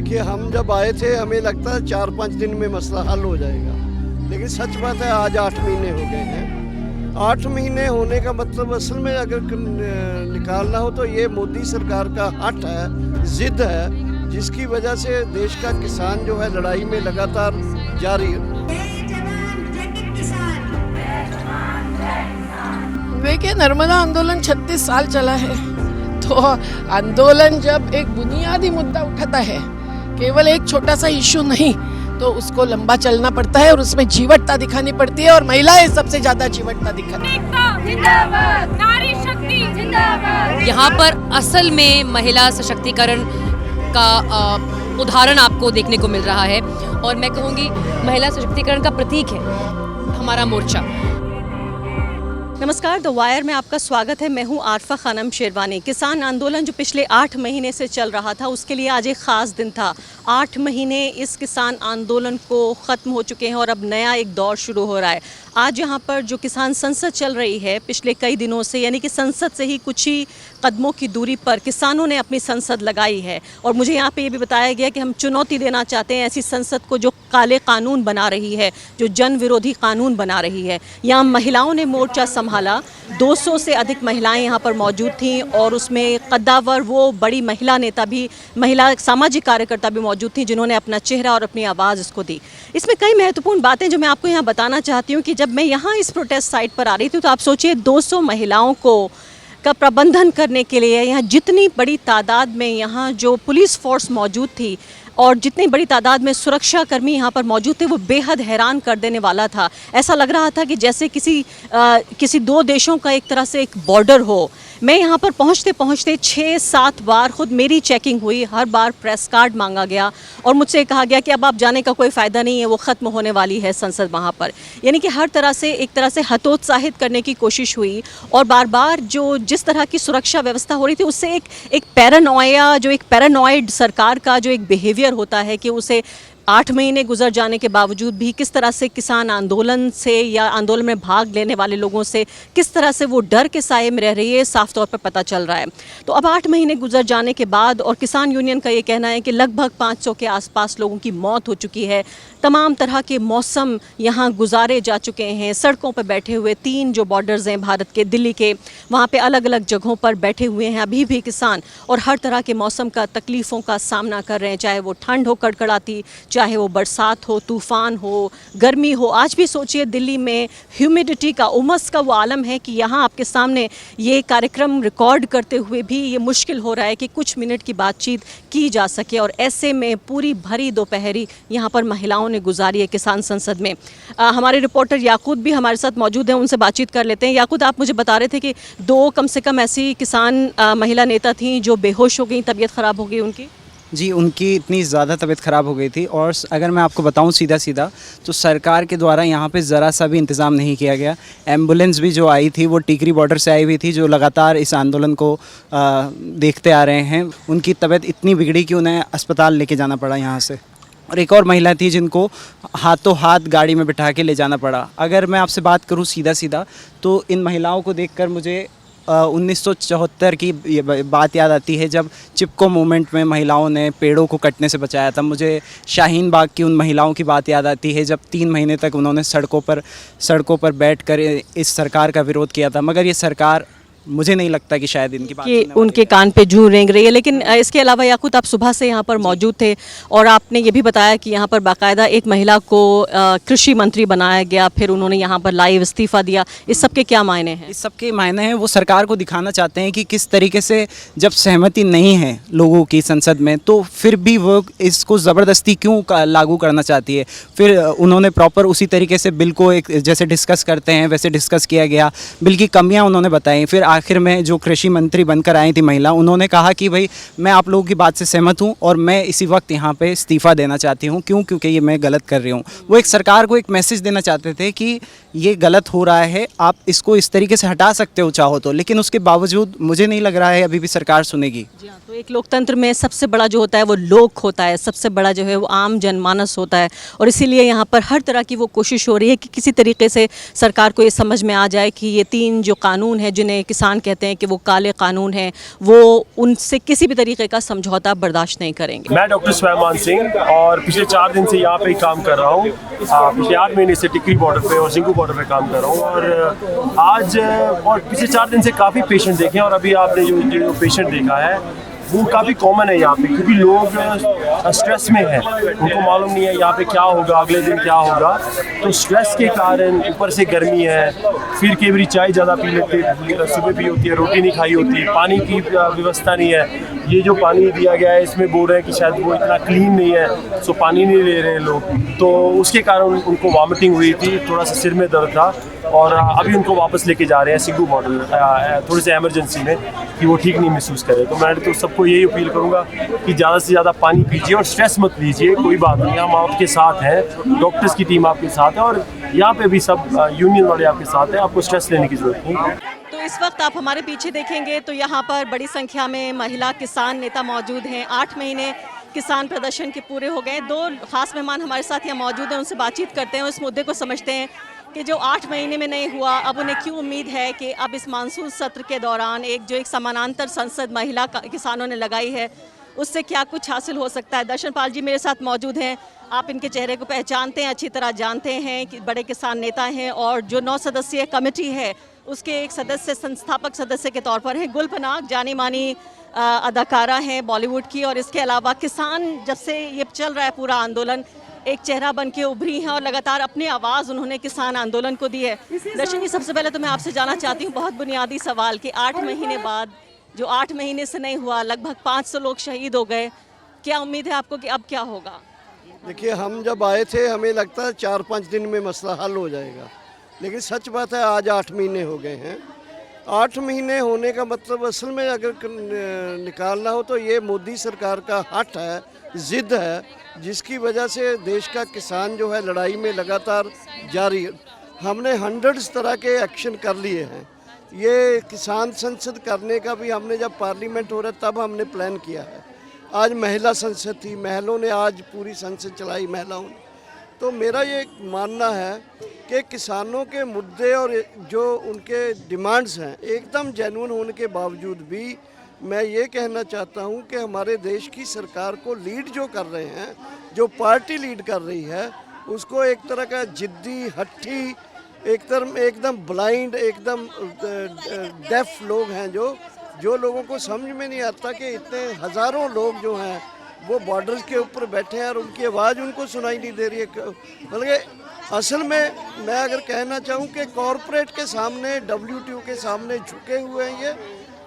कि हम जब आए थे हमें लगता है 4-5 दिन में मसला हल हो जाएगा, लेकिन सच बात है आज 8 महीने हो गए हैं। 8 महीने होने का मतलब असल में अगर निकालना हो तो ये मोदी सरकार का हट है, जिद है, जिसकी वजह से देश का किसान जो है लड़ाई में लगातार जारी है। देखिए, नर्मदा आंदोलन 36 साल चला है, तो आंदोलन जब एक बुनियादी मुद्दा उठाता है, केवल एक छोटा सा इशू नहीं, तो उसको लंबा चलना पड़ता है और उसमें जीवटता दिखानी पड़ती है, और महिलाएं सबसे ज्यादा जीवटता दिखाती हैं। नारी शक्ति जिंदाबाद। यहाँ पर असल में महिला सशक्तिकरण का उदाहरण आपको देखने को मिल रहा है, और मैं कहूँगी महिला सशक्तिकरण का प्रतीक है हमारा मोर्चा। नमस्कार, द वायर में आपका स्वागत है। मैं हूं आरफा खानम शेरवानी। किसान आंदोलन जो पिछले 8 महीने से चल रहा था, उसके लिए आज एक ख़ास दिन था। 8 महीने इस किसान आंदोलन को ख़त्म हो चुके हैं और अब नया एक दौर शुरू हो रहा है। आज यहाँ पर जो किसान संसद चल रही है पिछले कई दिनों से, यानी कि संसद से ही कुछ ही कदमों की दूरी पर किसानों ने अपनी संसद लगाई है, और मुझे यहाँ पे ये भी बताया गया कि हम चुनौती देना चाहते हैं ऐसी संसद को जो काले कानून बना रही है, जो जन विरोधी कानून बना रही है। यहाँ महिलाओं ने मोर्चा संभाला, 200 से अधिक महिलाएं यहाँ पर मौजूद थीं, और उसमें कद्दावर वो बड़ी महिला नेता भी, महिला सामाजिक कार्यकर्ता भी मौजूद थी, जिन्होंने अपना चेहरा और अपनी आवाज़ इसको दी। इसमें कई महत्वपूर्ण बातें जो मैं आपको यहाँ बताना चाहती हूँ कि जब मैं यहाँ इस प्रोटेस्ट साइट पर आ रही थी, तो आप सोचिए 200 महिलाओं का प्रबंधन करने के लिए यहाँ जितनी बड़ी तादाद में यहाँ जो पुलिस फोर्स मौजूद थी और जितनी बड़ी तादाद में सुरक्षा कर्मी यहाँ पर मौजूद थे, वो बेहद हैरान कर देने वाला था। ऐसा लग रहा था कि जैसे किसी 2 देशों का एक तरह से एक बॉर्डर हो। मैं यहाँ पर पहुँचते पहुँचते 6-7 बार खुद मेरी चेकिंग हुई, हर बार प्रेस कार्ड मांगा गया और मुझसे कहा गया कि अब आप जाने का कोई फ़ायदा नहीं है, वो ख़त्म होने वाली है संसद वहाँ पर। यानी कि हर तरह से एक तरह से हतोत्साहित करने की कोशिश हुई, और बार बार जिस तरह की सुरक्षा व्यवस्था हो रही थी, उससे एक पैरानॉइड सरकार का जो एक बिहेवियर होता है कि उसे 8 महीने गुजर जाने के बावजूद भी किस तरह से किसान आंदोलन से या आंदोलन में भाग लेने वाले लोगों से किस तरह से वो डर के साए में रह रही है, साफ तौर पर पता चल रहा है। तो अब 8 महीने गुजर जाने के बाद, और किसान यूनियन का ये कहना है कि लगभग 500 के आसपास लोगों की मौत हो चुकी है, तमाम तरह के मौसम यहाँ गुजारे जा चुके हैं। सड़कों पर बैठे हुए 3 जो बॉर्डर्स हैं भारत के, दिल्ली के, वहाँ पे अलग अलग जगहों पर बैठे हुए हैं अभी भी किसान, और हर तरह के मौसम का तकलीफ़ों का सामना कर रहे हैं, चाहे वो ठंड हो कड़कड़ाती, चाहे वो बरसात हो, तूफ़ान हो, गर्मी हो। आज भी सोचिए दिल्ली में ह्यूमिडिटी का, उमस का वो आलम है कि यहाँ आपके सामने ये कार्यक्रम रिकॉर्ड करते हुए भी ये मुश्किल हो रहा है कि कुछ मिनट की बातचीत की जा सके, और ऐसे में पूरी भरी दोपहरी यहाँ पर महिलाओं ने गुजारी है किसान संसद में। हमारे रिपोर्टर याकूत भी हमारे साथ मौजूद हैं, उनसे बातचीत कर लेते हैं। याकूत, आप मुझे बता रहे थे कि 2 कम से कम ऐसी किसान महिला नेता थीं जो बेहोश हो गई, तबीयत ख़राब हो गई उनकी। जी, उनकी इतनी ज़्यादा तबीयत ख़राब हो गई थी, और अगर मैं आपको बताऊं सीधा तो सरकार के द्वारा यहाँ पे ज़रा सा भी इंतज़ाम नहीं किया गया। एम्बुलेंस भी जो आई थी वो टीकरी बॉर्डर से आई हुई थी, जो लगातार इस आंदोलन को देखते आ रहे हैं। उनकी तबीयत इतनी बिगड़ी कि उन्हें अस्पताल लेके जाना पड़ा यहाँ से, और एक और महिला थी जिनको हाथों हाथ गाड़ी में बिठा के ले जाना पड़ा। अगर मैं आपसे बात करूँ सीधा तो इन महिलाओं को देखकर मुझे 1974 की बात याद आती है, जब चिपको मूवमेंट में महिलाओं ने पेड़ों को कटने से बचाया था। मुझे शाहीन बाग की उन महिलाओं की बात याद आती है, जब 3 महीने तक उन्होंने सड़कों पर बैठकर इस सरकार का विरोध किया था, मगर ये सरकार, मुझे नहीं लगता कि शायद इनकी बात कि उनके कान पे जूं रेंग रही है। लेकिन इसके अलावा याकूत, आप सुबह से यहाँ पर मौजूद थे, और आपने ये भी बताया कि यहाँ पर बाकायदा एक महिला को कृषि मंत्री बनाया गया, फिर उन्होंने यहाँ पर लाइव इस्तीफ़ा दिया। इस सब के क्या मायने हैं? इस सब के मायने हैं, वो सरकार को दिखाना चाहते हैं कि किस तरीके से जब सहमति नहीं है लोगों की संसद में, तो फिर भी वो इसको ज़बरदस्ती क्यों लागू करना चाहती है। फिर उन्होंने प्रॉपर उसी तरीके से बिल को एक जैसे डिस्कस करते हैं वैसे डिस्कस किया गया। बिल की कमियाँ उन्होंने बताई। फिर आखिर में जो कृषि मंत्री बनकर आई थी महिला, उन्होंने कहा कि भाई मैं आप लोगों की बात से सहमत हूं और मैं इसी वक्त यहाँ पे इस्तीफ़ा देना चाहती हूँ। क्योंकि ये मैं गलत कर रही हूँ। वो एक सरकार को एक मैसेज देना चाहते थे कि ये गलत हो रहा है, आप इसको इस तरीके से हटा सकते हो चाहो तो, लेकिन उसके बावजूद मुझे नहीं लग रहा है अभी भी सरकार सुनेगी। जी हाँ, तो एक लोकतंत्र में सबसे बड़ा जो होता है वो लोक होता है, सबसे बड़ा जो है वो आम जनमानस होता है, और इसीलिए यहाँ पर हर तरह की वो कोशिश हो रही है कि किसी तरीके से सरकार को ये समझ में आ जाए कि ये 3 जो कानून हैं जिन्हें किसान कहते हैं कि वो काले कानून हैं, वो उनसे किसी भी तरीके का समझौता बर्दाश्त नहीं करेंगे। मैं डॉक्टर सुलेमान सिंह और पिछले 4 दिन से यहाँ पे काम कर रहा हूँ। पिछले 8 महीने से टिकरी बॉर्डर पे और सिंगू बॉर्डर पे काम कर रहा हूँ, और आज और पिछले 4 दिन से काफ़ी पेशेंट देखे हैं, और अभी आपने जो पेशेंट देखा है वो काफ़ी कॉमन है यहाँ पे, क्योंकि लोग स्ट्रेस में हैं, उनको मालूम नहीं है यहाँ पे क्या होगा, अगले दिन क्या होगा। तो स्ट्रेस के कारण ऊपर से गर्मी है, फिर कई बार चाय ज़्यादा पी लेते हैं, सुबह भी होती है, रोटी नहीं खाई होती, पानी की व्यवस्था नहीं है। ये जो पानी दिया गया है इसमें बोल रहे हैं कि शायद वो इतना क्लीन नहीं है, सो पानी नहीं ले रहे हैं लोग, तो उसके कारण उनको वॉमिटिंग हुई थी, थोड़ा सा सिर में दर्द था, और अभी उनको वापस लेके जा रहे हैं सिंगू बॉर्डर थोड़ी सी एमरजेंसी में, कि वो ठीक नहीं महसूस करें। तो मैं तो सबको यही अपील करूँगा कि ज़्यादा से ज़्यादा पानी पीजिए और स्ट्रेस मत लीजिए, कोई बात नहीं, हम आपके साथ हैं, डॉक्टर्स की टीम आपके साथ है, और यहाँ पे भी सब यूनियन वाले आपके साथ हैं, आपको स्ट्रेस लेने की ज़रूरत नहीं। तो इस वक्त आप हमारे पीछे देखेंगे तो यहाँ पर बड़ी संख्या में महिला किसान नेता मौजूद हैं। 8 महीने किसान प्रदर्शन के पूरे हो गए। 2 खास मेहमान हमारे साथ यहाँ मौजूद हैं, उनसे बातचीत करते हैं, उस मुद्दे को समझते हैं कि जो 8 महीने में नहीं हुआ, अब उन्हें क्यों उम्मीद है कि अब इस मानसून सत्र के दौरान एक समानांतर संसद महिला किसानों ने लगाई है, उससे क्या कुछ हासिल हो सकता है। दर्शन पाल जी मेरे साथ मौजूद हैं, आप इनके चेहरे को पहचानते हैं, अच्छी तरह जानते हैं कि बड़े किसान नेता हैं, और जो 9 सदस्यीय कमेटी है उसके एक सदस्य, संस्थापक सदस्य के तौर पर हैं। गुल पनाग जानी मानी अदाकारा हैं बॉलीवुड की, और इसके अलावा किसान जब से ये चल रहा है पूरा आंदोलन, एक चेहरा बन के उभरी हैं और लगातार अपनी आवाज़ उन्होंने किसान आंदोलन को दी है। दर्शन जी, सबसे पहले तो मैं आपसे जानना चाहती हूँ बहुत बुनियादी सवाल कि 8 महीने बाद, जो 8 महीने से नहीं हुआ, लगभग 500 लोग शहीद हो गए, क्या उम्मीद है आपको कि अब क्या होगा? देखिए, हम जब आए थे हमें लगता है 4-5 दिन में मसला हल हो जाएगा, लेकिन सच बात है आज 8 महीने हो गए हैं। 8 महीने होने का मतलब असल में अगर निकालना हो तो ये मोदी सरकार का हट है, ज़िद है, जिसकी वजह से देश का किसान जो है लड़ाई में लगातार जारी है। हमने 100 तरह के एक्शन कर लिए हैं। ये किसान संसद करने का भी हमने, जब पार्लियामेंट हो रहा तब हमने प्लान किया है। आज महिला संसद थी, महिलाओं ने आज पूरी संसद चलाई महिलाओं ने। तो मेरा ये मानना है कि किसानों के मुद्दे और जो उनके डिमांड्स हैं एकदम जेन्युइन होने के बावजूद भी मैं ये कहना चाहता हूँ कि हमारे देश की सरकार को लीड जो कर रहे हैं, जो पार्टी लीड कर रही है, उसको एक तरह का जिद्दी, हट्टी, एकदम ब्लाइंड, एकदम डेफ लोग हैं जो लोगों को समझ में नहीं आता कि इतने हज़ारों लोग जो हैं वो बॉर्डर्स के ऊपर बैठे हैं और उनकी आवाज़ उनको सुनाई नहीं दे रही है। बल्कि असल में मैं अगर कहना चाहूँ कि कॉरपोरेट के सामने, WTO के सामने झुके हुए हैं ये,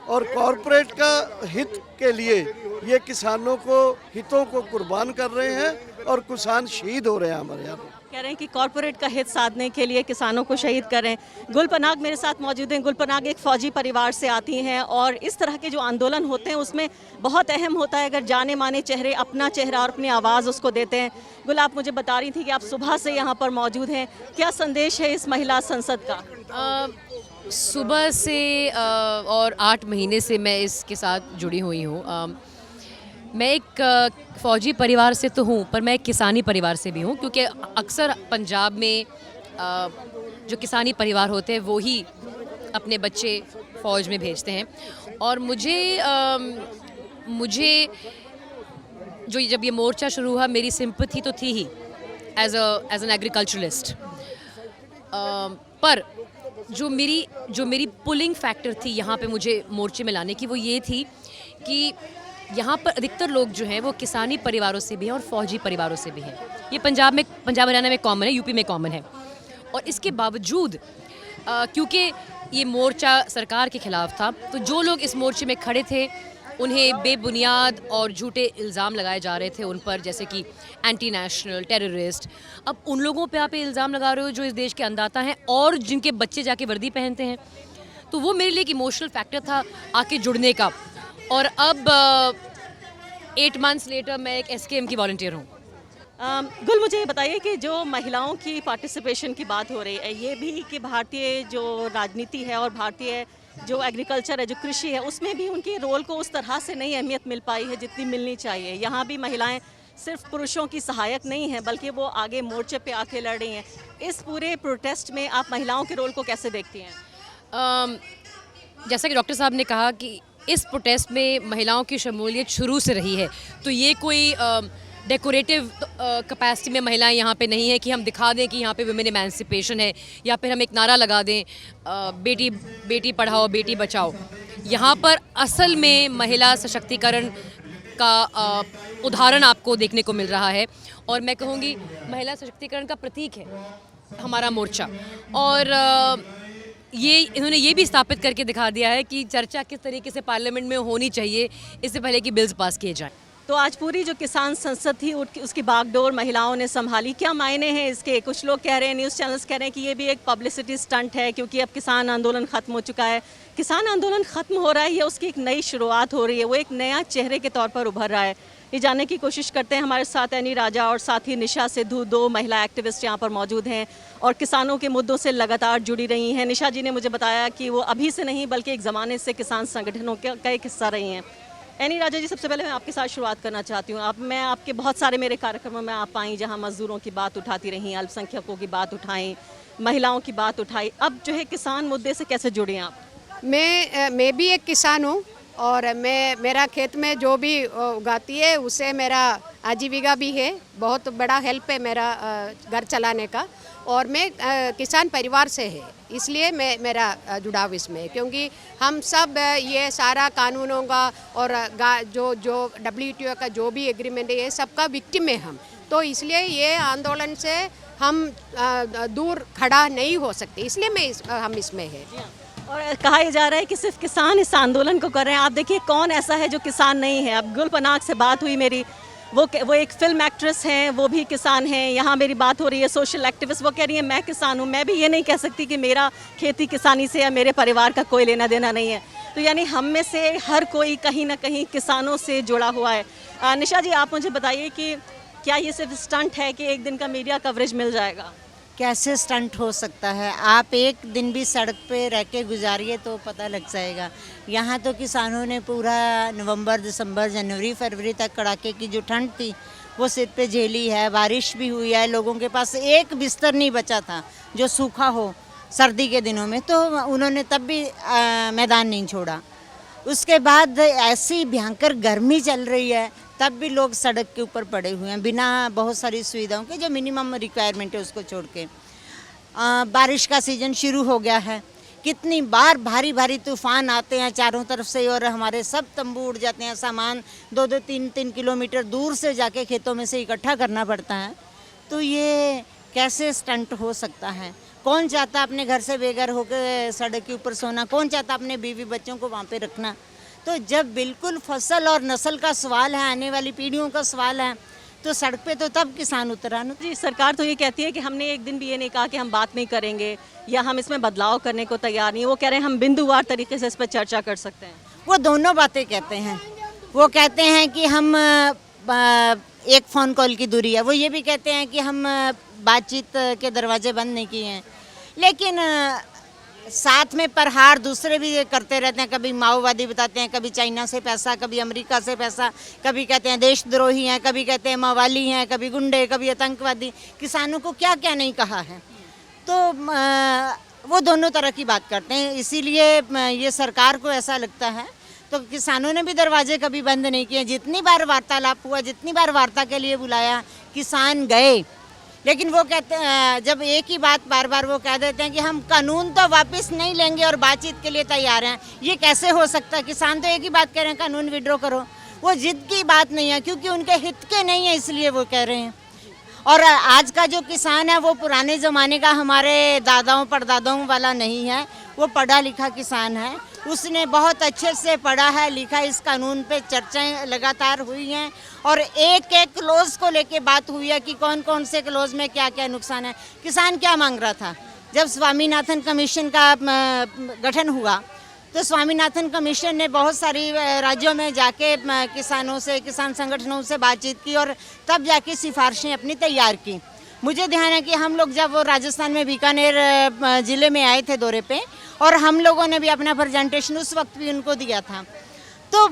और कॉरपोरेट का हित के लिए ये किसानों को, हितों को कुर्बान कर रहे हैं, और किसान शहीद हो रहे हैं हमारे यहाँ। कह रहे हैं कि कॉरपोरेट का हित साधने के लिए किसानों को शहीद कर रहे हैं। गुल पनाग मेरे साथ मौजूद हैं। गुल पनाग एक फ़ौजी परिवार से आती हैं, और इस तरह के जो आंदोलन होते हैं उसमें बहुत अहम होता है अगर जाने माने चेहरे अपना चेहरा और अपनी आवाज़ उसको देते हैं। गुल, आप मुझे बता रही थी कि आप सुबह से यहाँ पर मौजूद हैं, क्या संदेश है इस महिला संसद का? सुबह से और 8 महीने से मैं इसके साथ जुड़ी हुई हूँ। मैं एक फ़ौजी परिवार से तो हूँ, पर मैं एक किसानी परिवार से भी हूँ, क्योंकि अक्सर पंजाब में जो किसानी परिवार होते हैं वो ही अपने बच्चे फ़ौज में भेजते हैं। और मुझे जो जब ये मोर्चा शुरू हुआ, मेरी सिंपैथी तो थी ही एज एन एग्रीकल्चरलिस्ट, पर जो मेरी पुलिंग फैक्टर थी यहाँ पे मुझे मोर्चे में लाने की, वो ये थी कि यहाँ पर अधिकतर लोग जो हैं वो किसानी परिवारों से भी हैं और फौजी परिवारों से भी हैं। ये पंजाब हरियाणा में कॉमन है, यूपी में कॉमन है। और इसके बावजूद क्योंकि ये मोर्चा सरकार के ख़िलाफ़ था, तो जो लोग इस मोर्चे में खड़े थे उन्हें बेबुनियाद और झूठे इल्ज़ाम लगाए जा रहे थे उन पर, जैसे कि एंटी नेशनल, टेररिस्ट। अब उन लोगों पे आप इल्ज़ाम लगा रहे हो जो इस देश के अन्नदाता हैं और जिनके बच्चे जाके वर्दी पहनते हैं। तो वो मेरे लिए एक इमोशनल फैक्टर था आके जुड़ने का। और अब 8 मंथ्स लेटर मैं एक SKM की वॉलंटियर हूँ। गुल, मुझे ये बताइए कि जो महिलाओं की पार्टिसिपेशन की बात हो रही है, ये भी कि भारतीय जो राजनीति है और भारतीय जो एग्रीकल्चर है, जो कृषि है, उसमें भी उनके रोल को उस तरह से नहीं अहमियत मिल पाई है जितनी मिलनी चाहिए। यहाँ भी महिलाएं सिर्फ पुरुषों की सहायक नहीं हैं, बल्कि वो आगे मोर्चे पे आके लड़ रही हैं। इस पूरे प्रोटेस्ट में आप महिलाओं के रोल को कैसे देखती हैं? जैसा कि डॉक्टर साहब ने कहा कि इस प्रोटेस्ट में महिलाओं की शमूलियत शुरू से रही है, तो ये कोई डेकोरेटिव कैपेसिटी में महिलाएं यहाँ पे नहीं है कि हम दिखा दें कि यहाँ पे वुमेन एमेंसिपेशन है, या फिर हम एक नारा लगा दें बेटी पढ़ाओ बेटी बचाओ। यहाँ पर असल में महिला सशक्तिकरण का उदाहरण आपको देखने को मिल रहा है, और मैं कहूँगी महिला सशक्तिकरण का प्रतीक है हमारा मोर्चा। और ये इन्होंने ये भी स्थापित करके दिखा दिया है कि चर्चा किस तरीके से पार्लियामेंट में होनी चाहिए इससे पहले कि बिल्स पास किए जाएं। तो आज पूरी जो किसान संसद थी उसकी बागडोर महिलाओं ने संभाली। क्या मायने हैं इसके? कुछ लोग कह रहे हैं, न्यूज़ चैनल्स कह रहे हैं कि ये भी एक पब्लिसिटी स्टंट है, क्योंकि अब किसान आंदोलन ख़त्म हो चुका है। किसान आंदोलन ख़त्म हो रहा है या उसकी एक नई शुरुआत हो रही है? वो एक नया चेहरे के तौर पर उभर रहा है। ये जानने की कोशिश करते हैं। हमारे साथ एनी राजा और साथ ही निशा सिद्धू, 2 महिला एक्टिविस्ट यहाँ पर मौजूद हैं और किसानों के मुद्दों से लगातार जुड़ी रही हैं। निशा जी ने मुझे बताया कि वो अभी से नहीं बल्कि एक ज़माने से किसान संगठनों का एक हिस्सा रही हैं। एनी राजा जी, सबसे पहले मैं आपके साथ शुरुआत करना चाहती हूँ। मैं आपके बहुत सारे मेरे कार्यक्रमों में आप आई, जहाँ मजदूरों की बात उठाती रही, अल्पसंख्यकों की बात उठाई, महिलाओं की बात उठाई। अब जो है किसान मुद्दे से कैसे जुड़े आप? मैं भी एक किसान हूँ और मेरा खेत में जो भी उगाती है उससे मेरा आजीविका भी है। बहुत बड़ा हेल्प है मेरा घर चलाने का। और मैं किसान परिवार से है, इसलिए मेरा जुड़ाव इसमें है, क्योंकि हम सब ये सारा कानूनों का और जो WTO का जो भी एग्रीमेंट है, ये सबका विक्टिम है हम। तो इसलिए ये आंदोलन से हम दूर खड़ा नहीं हो सकते, इसलिए हम इसमें है। और कहा यह जा रहा है कि सिर्फ किसान इस आंदोलन को कर रहे हैं। आप देखिए कौन ऐसा है जो किसान नहीं है। अब गुल पनाग से बात हुई मेरी, वो एक फिल्म एक्ट्रेस हैं, वो भी किसान हैं। यहाँ मेरी बात हो रही है सोशल एक्टिविस्ट, वो कह रही है मैं किसान हूँ। मैं भी ये नहीं कह सकती कि मेरा खेती किसानी से या मेरे परिवार का कोई लेना देना नहीं है। तो यानी हम में से हर कोई कहीं ना कहीं किसानों से जुड़ा हुआ है। निशा जी, आप मुझे बताइए कि क्या ये सिर्फ स्टंट है कि एक दिन का मीडिया कवरेज मिल जाएगा? कैसे स्टंट हो सकता है? आप एक दिन भी सड़क पे रह के गुजारिए तो पता लग जाएगा। यहाँ तो किसानों ने पूरा नवंबर, दिसंबर, जनवरी, फरवरी तक कड़ाके की जो ठंड थी वो सिर पे झेली है। बारिश भी हुई है, लोगों के पास एक बिस्तर नहीं बचा था जो सूखा हो सर्दी के दिनों में, तो उन्होंने तब भी मैदान नहीं छोड़ा। उसके बाद ऐसी भयंकर गर्मी चल रही है, तब भी लोग सड़क के ऊपर पड़े हुए हैं बिना बहुत सारी सुविधाओं के, जो मिनिमम रिक्वायरमेंट है उसको छोड़ के। बारिश का सीज़न शुरू हो गया है, कितनी बार भारी भारी तूफान आते हैं चारों तरफ से और हमारे सब तंबू उड़ जाते हैं। सामान 2-2, 3-3 किलोमीटर दूर से जाके खेतों में से इकट्ठा करना पड़ता है। तो ये कैसे स्टंट हो सकता है? कौन चाहता अपने घर से बेघर होकर सड़क के ऊपर सोना? कौन चाहता अपने बीवी बच्चों को वहाँ पे रखना? तो जब बिल्कुल फसल और नस्ल का सवाल है, आने वाली पीढ़ियों का सवाल है, तो सड़क पे तो तब किसान उतरा ना। जी, सरकार तो ये कहती है कि हमने एक दिन भी ये नहीं कहा कि हम बात नहीं करेंगे या हम इसमें बदलाव करने को तैयार नहीं। वो कह रहे हैं हम बिंदुवार तरीके से इस पर चर्चा कर सकते हैं। वो दोनों बातें कहते हैं। वो कहते हैं कि हम एक फ़ोन कॉल की दूरी है, वो ये भी कहते हैं कि हम बातचीत के दरवाजे बंद नहीं किए हैं, लेकिन साथ में प्रहार दूसरे भी ये करते रहते हैं। कभी माओवादी बताते हैं, कभी चाइना से पैसा, कभी अमेरिका से पैसा, कभी कहते हैं देशद्रोही हैं, कभी कहते हैं मवाली हैं, कभी गुंडे, कभी आतंकवादी। किसानों को क्या क्या नहीं कहा है। तो वो दोनों तरह की बात करते हैं, इसीलिए ये सरकार को ऐसा लगता है। तो किसानों ने भी दरवाजे कभी बंद नहीं किए। जितनी बार वार्तालाप हुआ, जितनी बार वार्ता के लिए बुलाया, किसान गए, लेकिन वो कहते हैं, जब एक ही बात बार बार वो कह देते हैं कि हम कानून तो वापस नहीं लेंगे और बातचीत के लिए तैयार हैं। ये कैसे हो सकता है? किसान तो एक ही बात कह रहे हैं, कानून विड्रॉ करो। वो जिद की बात नहीं है, क्योंकि उनके हित के नहीं है, इसलिए वो कह रहे हैं। और आज का जो किसान है वो पुराने ज़माने का हमारे दादाओं परदादाओं वाला नहीं है। वो पढ़ा लिखा किसान है, उसने बहुत अच्छे से पढ़ा है, लिखा। इस कानून पे चर्चाएं लगातार हुई हैं और एक एक क्लोज को लेके बात हुई है कि कौन कौन से क्लोज में क्या क्या नुकसान है। किसान क्या मांग रहा था? जब स्वामीनाथन कमीशन का गठन हुआ तो स्वामीनाथन कमीशन ने बहुत सारी राज्यों में जाके किसानों से, किसान संगठनों से बातचीत की और तब जाके सिफारिशें अपनी तैयार की। मुझे ध्यान है कि हम लोग जब वो राजस्थान में बीकानेर ज़िले में आए थे दौरे पे, और हम लोगों ने भी अपना प्रेजेंटेशन उस वक्त भी उनको दिया था, तो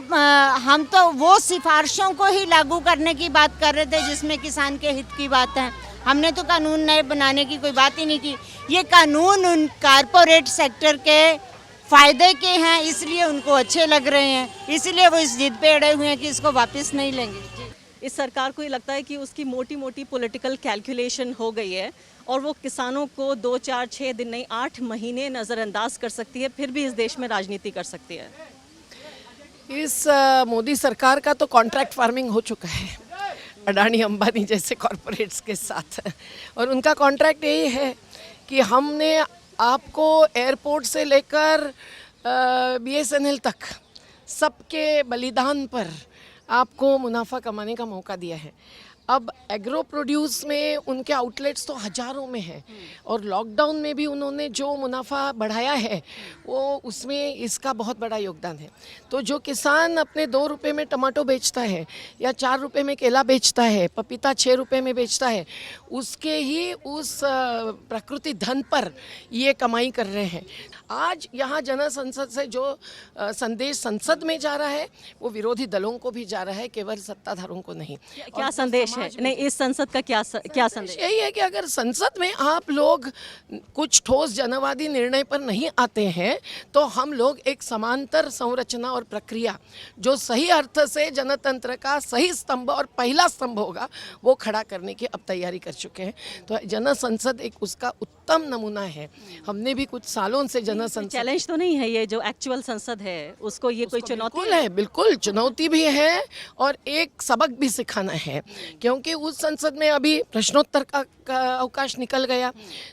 हम तो वो सिफारिशों को ही लागू करने की बात कर रहे थे जिसमें किसान के हित की बात है। हमने तो कानून नए बनाने की कोई बात ही नहीं की। ये कानून उन कारपोरेट सेक्टर के फ़ायदे के हैं, इसलिए उनको अच्छे लग रहे हैं, इसलिए वो इस जिद पे अड़े हुए हैं कि इसको वापस नहीं लेंगे। इस सरकार को ये लगता है कि उसकी मोटी मोटी पॉलिटिकल कैलकुलेशन हो गई है और वो किसानों को 2, 4, 6 दिन नहीं 8 महीने नज़रअंदाज कर सकती है, फिर भी इस देश में राजनीति कर सकती है। इस मोदी सरकार का तो कॉन्ट्रैक्ट फार्मिंग हो चुका है अडानी अंबानी जैसे कॉरपोरेट्स के साथ, और उनका कॉन्ट्रैक्ट यही है कि हमने आपको एयरपोर्ट से लेकर BSNL तक सबके बलिदान पर आपको मुनाफा कमाने का मौका दिया है। अब एग्रो प्रोड्यूस में उनके आउटलेट्स तो हज़ारों में हैं, और लॉकडाउन में भी उन्होंने जो मुनाफा बढ़ाया है वो उसमें इसका बहुत बड़ा योगदान है। तो जो किसान अपने 2 रुपये में टमाटो बेचता है या 4 रुपये में केला बेचता है, पपीता 6 रुपये में बेचता है, उसके ही उस प्रकृति धन पर ये कमाई कर रहे हैं। आज यहाँ जन संसद से जो संदेश संसद में जा रहा है वो विरोधी दलों को भी जा रहा है, केवल सत्ताधारों को नहीं। क्या संदेश है? नहीं, इस संसद का क्या संदेश? यही है कि अगर संसद में आप लोग कुछ ठोस जनवादी निर्णय पर नहीं आते हैं तो हम लोग एक समांतर संरचना और प्रक्रिया जो सही अर्थ से जनतंत्र का सही स्तंभ और पहला स्तंभ होगा वो खड़ा करने की अब तैयारी कर चुके हैं। तो जन संसद एक उसका उत्तम नमूना है। हमने भी कुछ सालों से जन संसद, चैलेंज तो नहीं है ये जो एक्चुअल संसद है उसको, ये कोई चुनौती है? बिल्कुल चुनौती भी है और एक सबक भी सिखाना है, क्योंकि उस संसद में अभी प्रश्नोत्तर का अवकाश निकल गया।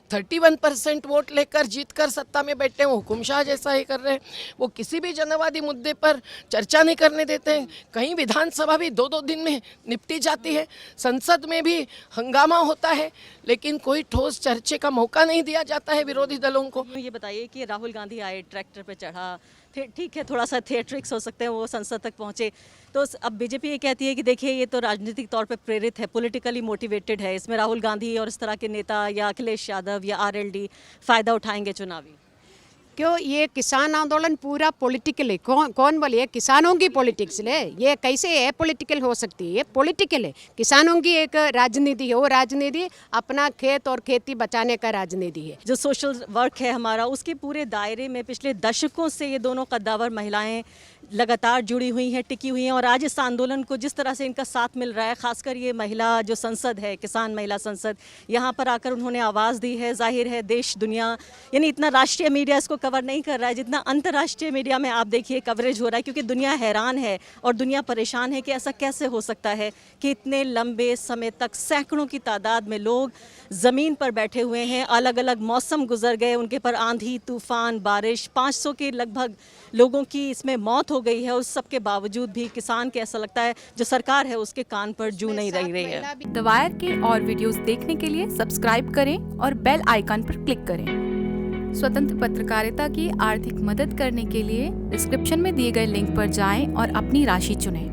31% वोट लेकर जीतकर सत्ता में बैठे हैं, वो हुकुमशाह जैसा ही कर रहे हैं। वो किसी भी जनवादी मुद्दे पर चर्चा नहीं करने देते हैं। कहीं विधानसभा भी 2-2 दिन में निपटी जाती है, संसद में भी हंगामा होता है, लेकिन कोई ठोस चर्चे का मौका नहीं दिया जाता है विरोधी दलों को। ये बताइए कि राहुल गांधी आए, ट्रैक्टर पे चढ़ा, ठीक है थोड़ा सा थिएट्रिक्स हो सकते हैं, वो संसद तक पहुंचे, तो अब बीजेपी ये कहती है कि देखिए ये तो राजनीतिक तौर पे प्रेरित है, पॉलिटिकली मोटिवेटेड है, इसमें राहुल गांधी और इस तरह के नेता या अखिलेश यादव या RLD फ़ायदा उठाएंगे चुनावी। क्यों ये किसान आंदोलन पूरा पॉलिटिकल है? कौन बोले किसानों की पॉलिटिक्स है? ये कैसे है पॉलिटिकल हो सकती है? ये पॉलिटिकल है, किसानों की एक राजनीति है। वो राजनीति अपना खेत और खेती बचाने का राजनीति है। जो सोशल वर्क है हमारा, उसके पूरे दायरे में पिछले दशकों से ये दोनों कद्दावर महिलाएं लगातार जुड़ी हुई हैं, टिकी हुई हैं, और आज इस आंदोलन को जिस तरह से इनका साथ मिल रहा है, खासकर ये महिला जो संसद है, किसान महिला संसद, यहाँ पर आकर उन्होंने आवाज़ दी है। जाहिर है देश दुनिया, यानी इतना राष्ट्रीय मीडिया इसको कवर नहीं कर रहा है जितना अंतर्राष्ट्रीय मीडिया में आप देखिए कवरेज हो रहा है, क्योंकि दुनिया हैरान है और दुनिया परेशान है कि ऐसा कैसे हो सकता है कि इतने लंबे समय तक सैकड़ों की तादाद में लोग ज़मीन पर बैठे हुए हैं। अलग अलग मौसम गुजर गए, उनके पर आंधी तूफान बारिश, 500 के लगभग लोगों की इसमें मौत हो गई है। उस सब के बावजूद भी किसान के ऐसा लगता है जो सरकार है उसके कान पर जू नहीं रह रही है। द वायर के और वीडियोस देखने के लिए सब्सक्राइब करें और बेल आइकन पर क्लिक करें। स्वतंत्र पत्रकारिता की आर्थिक मदद करने के लिए डिस्क्रिप्शन में दिए गए लिंक पर जाएं और अपनी राशि चुनें।